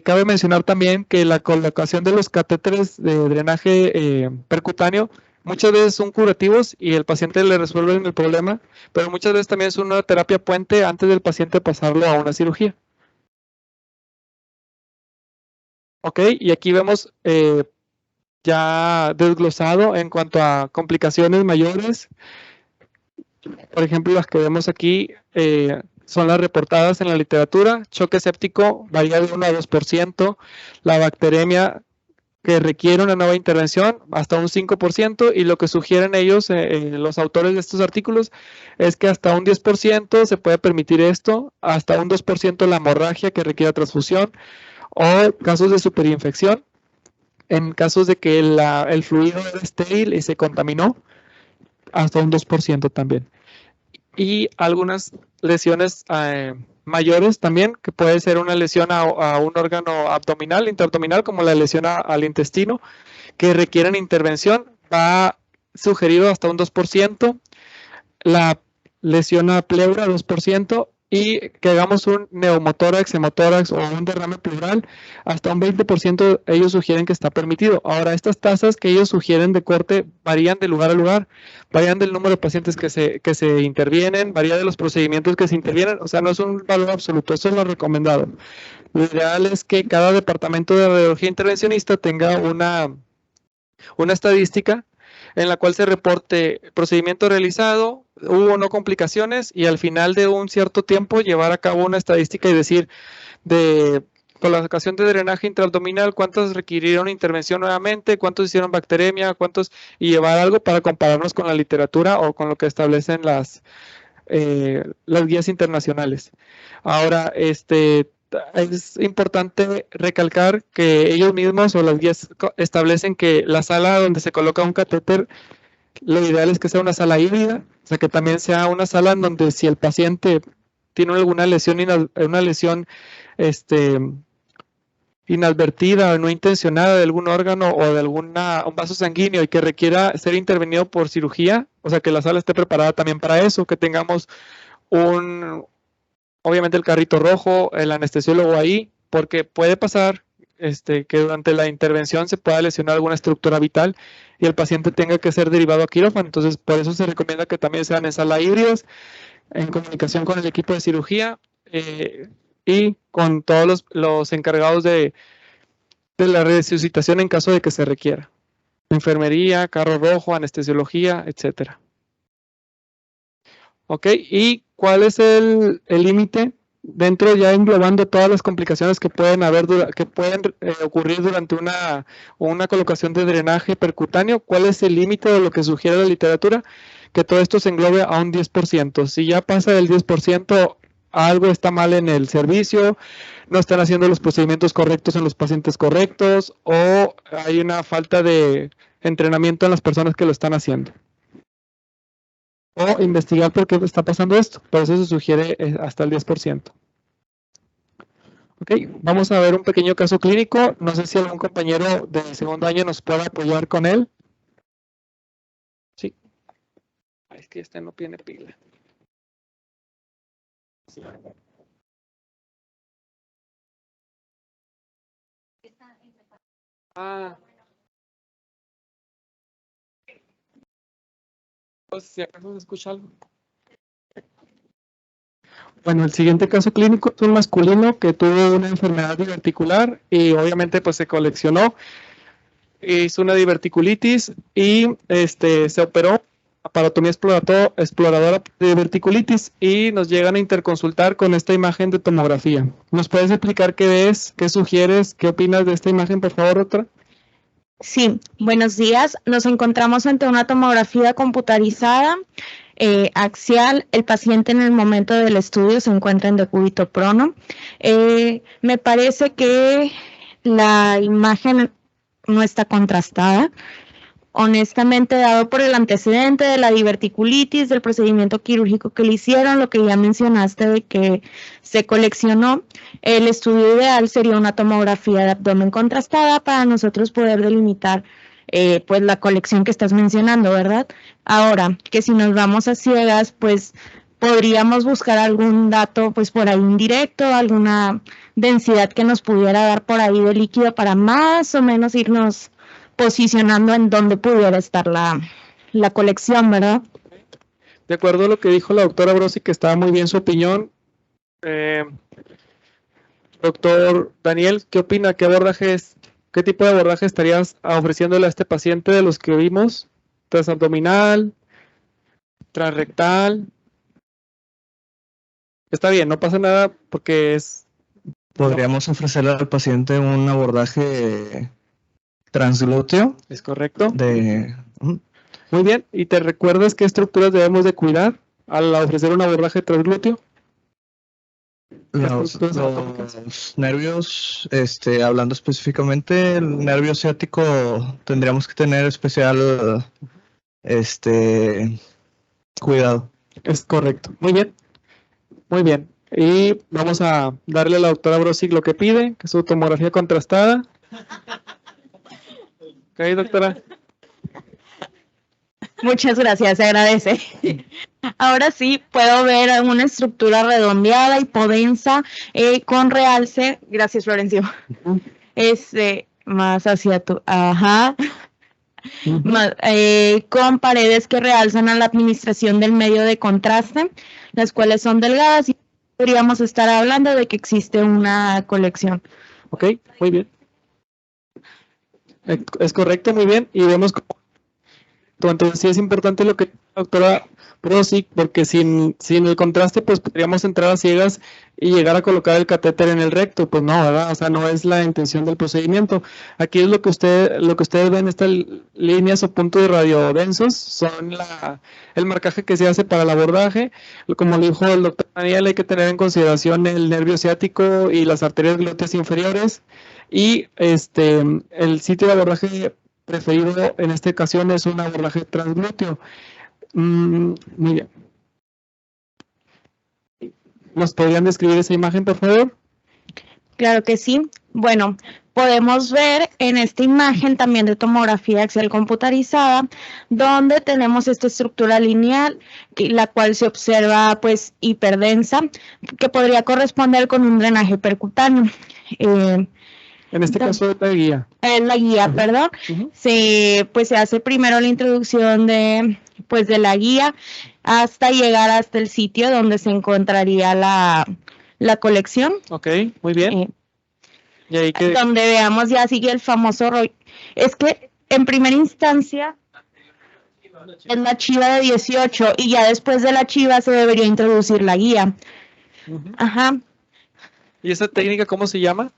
Cabe mencionar también que la colocación de los catéteres de drenaje percutáneo muchas veces son curativos y el paciente le resuelve el problema, pero muchas veces también es una terapia puente antes del paciente pasarlo a una cirugía. Ok, y aquí vemos ya desglosado en cuanto a complicaciones mayores. Por ejemplo, las que vemos aquí son las reportadas en la literatura. Choque séptico varía de 1 a 2%. La bacteremia que requiere una nueva intervención hasta un 5%, y lo que sugieren ellos, los autores de estos artículos, es que hasta un 10% se puede permitir esto, hasta un 2% la hemorragia que requiere transfusión, o casos de superinfección, en casos de que el fluido era estéril y se contaminó, hasta un 2% también. Y algunas lesiones mayores también, que puede ser una lesión a un órgano abdominal, intraabdominal, como la lesión al intestino, que requieren intervención, va sugerido hasta un 2%, la lesión a pleura 2%, y que hagamos un neumotórax, hemotórax o un derrame pleural, hasta un 20% ellos sugieren que está permitido. Ahora, estas tasas que ellos sugieren de corte varían de lugar a lugar, varían del número de pacientes que se intervienen, varía de los procedimientos que se intervienen, o sea, no es un valor absoluto, eso es lo recomendado. Lo ideal es que cada departamento de radiología intervencionista tenga una estadística en la cual se reporte procedimiento realizado, hubo o no complicaciones, y al final de un cierto tiempo llevar a cabo una estadística y decir, con la ocasión de drenaje intraabdominal, cuántos requirieron intervención nuevamente, cuántos hicieron bacteremia, y llevar algo para compararnos con la literatura o con lo que establecen las guías internacionales. Ahora, es importante recalcar que ellos mismos o las guías establecen que la sala donde se coloca un catéter, lo ideal es que sea una sala híbrida, o sea, que también sea una sala en donde si el paciente tiene alguna lesión, inadvertida o no intencionada de algún órgano o de un vaso sanguíneo y que requiera ser intervenido por cirugía, o sea, que la sala esté preparada también para eso, que tengamos obviamente el carrito rojo, el anestesiólogo ahí, porque puede pasar que durante la intervención se pueda lesionar alguna estructura vital y el paciente tenga que ser derivado a quirófano. Entonces, por eso se recomienda que también sean en sala híbridos, en comunicación con el equipo de cirugía y con todos los encargados de la resucitación en caso de que se requiera. Enfermería, carro rojo, anestesiología, etcétera. Ok, ¿y cuál es el límite? Dentro, ya englobando todas las complicaciones que pueden haber, que pueden ocurrir durante una colocación de drenaje percutáneo, ¿cuál es el límite de lo que sugiere la literatura? Que todo esto se englobe a un 10%. Si ya pasa del 10%, algo está mal en el servicio, no están haciendo los procedimientos correctos en los pacientes correctos, o hay una falta de entrenamiento en las personas que lo están haciendo. O investigar por qué está pasando esto. Por eso se sugiere hasta el 10%. Ok, vamos a ver un pequeño caso clínico. No sé si algún compañero de segundo año nos pueda apoyar con él. Sí. Es que este no tiene pila. Sí. Ah. Pues si acaso se escucha algo. Bueno, el siguiente caso clínico es un masculino que tuvo una enfermedad diverticular y obviamente pues se coleccionó, hizo una diverticulitis y se operó aparotomía exploradora de diverticulitis y nos llegan a interconsultar con esta imagen de tomografía. ¿Nos puedes explicar qué ves, qué sugieres, qué opinas de esta imagen, por favor, doctora? Sí, buenos días. Nos encontramos ante una tomografía computarizada axial. El paciente en el momento del estudio se encuentra en decúbito prono. Me parece que la imagen no está contrastada. Honestamente, dado por el antecedente de la diverticulitis, del procedimiento quirúrgico que le hicieron, lo que ya mencionaste de que se coleccionó, el estudio ideal sería una tomografía de abdomen contrastada para nosotros poder delimitar pues la colección que estás mencionando, ¿verdad? Ahora, que si nos vamos a ciegas, pues podríamos buscar algún dato pues por ahí indirecto, alguna densidad que nos pudiera dar por ahí de líquido para más o menos irnos posicionando en donde pudiera estar la colección, ¿verdad? De acuerdo a lo que dijo la doctora Brosi, que estaba muy bien su opinión. Doctor Daniel, ¿qué opina? ¿Qué tipo de abordaje estarías ofreciéndole a este paciente de los que vimos? Transabdominal, transrectal. Está bien, no pasa nada porque es... Podríamos ofrecerle al paciente un abordaje transglúteo. ¿Es correcto? Muy bien, ¿y te recuerdas qué estructuras debemos de cuidar al ofrecer un abordaje transglúteo? Los nervios, hablando específicamente, el nervio ciático tendríamos que tener especial cuidado. Es correcto, muy bien. Muy bien, y vamos a darle a la doctora Brosig lo que pide, que es su tomografía contrastada. Ok, doctora. Muchas gracias, se agradece. Ahora sí, puedo ver una estructura redondeada, hipodensa, con realce. Gracias, Florencio. Más hacia tu... Ajá. Con paredes que realzan a la administración del medio de contraste, las cuales son delgadas y podríamos estar hablando de que existe una colección. Ok, muy bien. Es correcto, muy bien. Y vemos cómo... Entonces sí es importante lo que la doctora Brosig, porque sin el contraste pues podríamos entrar a ciegas y llegar a colocar el catéter en el recto, pues no, ¿verdad? O sea, no es la intención del procedimiento. Aquí es lo que ustedes ven, estas líneas o puntos radiodensos, son el marcaje que se hace para el abordaje. Como le dijo el doctor Daniel, hay que tener en consideración el nervio ciático y las arterias glúteas inferiores, y el sitio de abordaje preferido en esta ocasión es un abordaje transglúteo. Muy bien. ¿Nos podrían describir esa imagen, por favor? Claro que sí. Bueno, podemos ver en esta imagen también de tomografía axial computarizada, donde tenemos esta estructura lineal, la cual se observa pues hiperdensa, que podría corresponder con un drenaje percutáneo. En este caso de la guía. En la guía, perdón. Se hace primero la introducción de la guía hasta llegar hasta el sitio donde se encontraría la colección. Ok, muy bien. Y ahí donde veamos ya sigue el famoso rollo. Es que en primera instancia es la chiva de 18 y ya después de la chiva se debería introducir la guía. Ajá. ¿Y esa técnica cómo se llama?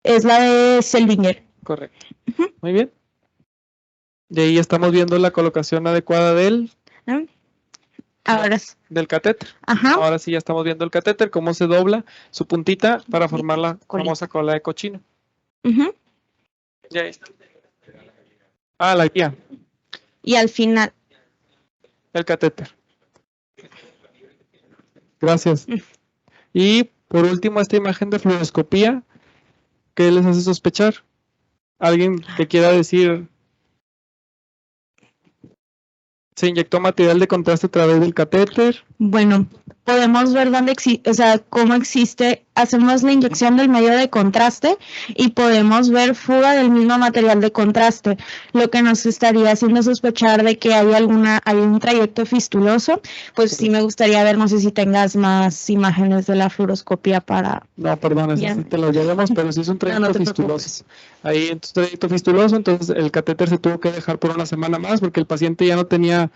Es la de Seldinger. Correcto. Muy bien. Y ahí estamos viendo la colocación adecuada del catéter. Ajá. Ahora sí ya estamos viendo el catéter, cómo se dobla su puntita para formar la famosa cola de cochino. Y ahí está. La guía. Y al final. El catéter. Gracias. Y por último, esta imagen de fluoroscopía, ¿qué les hace sospechar? ¿Alguien que quiera decir? ¿Se inyectó material de contraste a través del catéter? Bueno, podemos ver cómo existe, hacemos la inyección del medio de contraste y podemos ver fuga del mismo material de contraste, lo que nos estaría haciendo sospechar de que hay un trayecto fistuloso. Pues sí me gustaría ver, no sé si tengas más imágenes de la fluoroscopía para... No, perdón, eso sí te lo llevamos, pero sí es un trayecto fistuloso. Ahí en tu trayecto fistuloso, entonces el catéter se tuvo que dejar por una semana más porque el paciente ya no tenía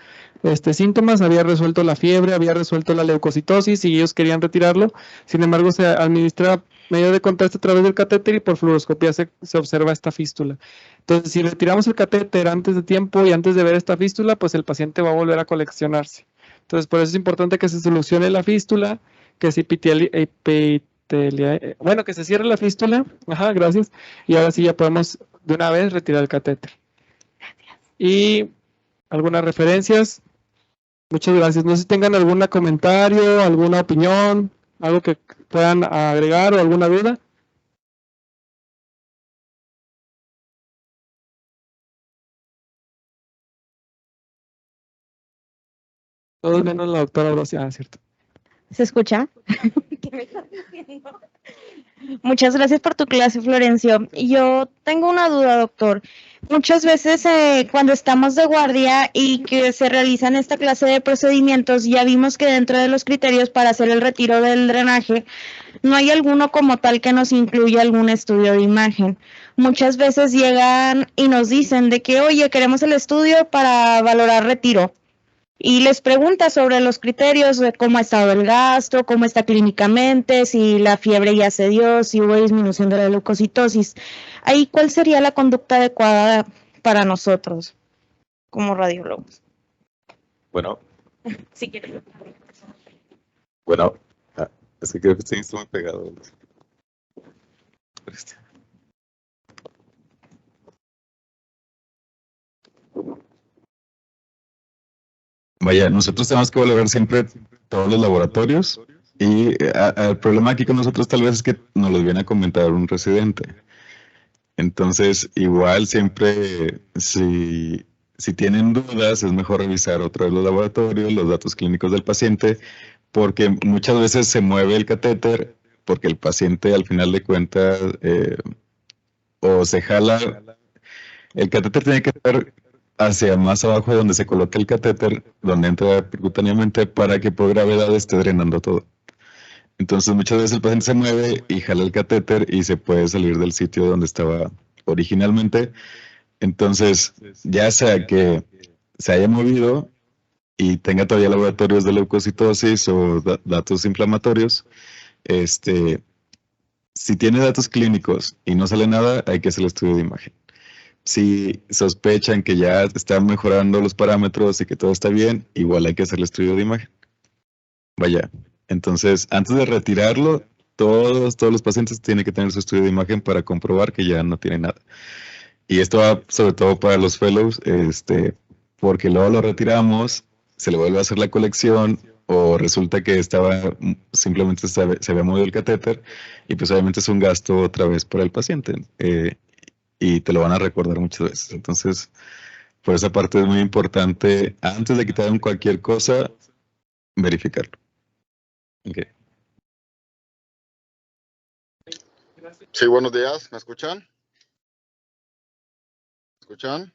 síntomas, había resuelto la fiebre, había resuelto la leucocitosis y ellos querían retirarlo. Sin embargo, se administra medio de contraste a través del catéter y por fluoroscopía se observa esta fístula. Entonces, si retiramos el catéter antes de tiempo y antes de ver esta fístula, pues el paciente va a volver a coleccionarse. Entonces, por eso es importante que se solucione la fístula, que se que se cierre la fístula. Ajá, gracias. Y ahora sí ya podemos de una vez retirar el catéter. Y algunas referencias. Muchas gracias. No sé si tengan algún comentario, alguna opinión, algo que puedan agregar o alguna duda. Todos menos la doctora Brosia, ¿cierto? ¿Se escucha? ¿Qué me estás diciendo? Muchas gracias por tu clase, Florencio. Yo tengo una duda, doctor. Muchas veces cuando estamos de guardia y que se realizan esta clase de procedimientos, ya vimos que dentro de los criterios para hacer el retiro del drenaje, no hay alguno como tal que nos incluya algún estudio de imagen. Muchas veces llegan y nos dicen de que, oye, queremos el estudio para valorar retiro. Y les pregunta sobre los criterios de cómo ha estado el gasto, cómo está clínicamente, si la fiebre ya se dio, si hubo disminución de la leucocitosis. Ahí, ¿cuál sería la conducta adecuada para nosotros como radiólogos? Bueno. Si quieres. Bueno, es que creo que estoy muy pegado. Vaya, nosotros tenemos que valorar siempre todos los laboratorios y el problema aquí con nosotros tal vez es que nos lo viene a comentar un residente. Entonces, igual siempre, si tienen dudas, es mejor revisar otra vez los laboratorios, los datos clínicos del paciente, porque muchas veces se mueve el catéter porque el paciente al final de cuentas o se jala. El catéter tiene que estar hacia más abajo de donde se coloca el catéter, donde entra percutáneamente para que por gravedad esté drenando todo. Entonces muchas veces el paciente se mueve y jala el catéter y se puede salir del sitio donde estaba originalmente. Entonces, ya sea que se haya movido y tenga todavía laboratorios de leucocitosis o datos inflamatorios, si tiene datos clínicos y no sale nada, hay que hacer el estudio de imagen. Si sospechan que ya están mejorando los parámetros y que todo está bien, igual hay que hacer el estudio de imagen. Vaya, entonces, antes de retirarlo, todos los pacientes tienen que tener su estudio de imagen para comprobar que ya no tiene nada. Y esto va sobre todo para los fellows, porque luego lo retiramos, se le vuelve a hacer la colección, o resulta que simplemente se había movido el catéter, y pues obviamente es un gasto otra vez para el paciente. Y te lo van a recordar muchas veces. Entonces, por esa parte es muy importante, antes de quitar cualquier cosa, verificarlo. Okay. Sí, buenos días. ¿Me escuchan? ¿Me escuchan?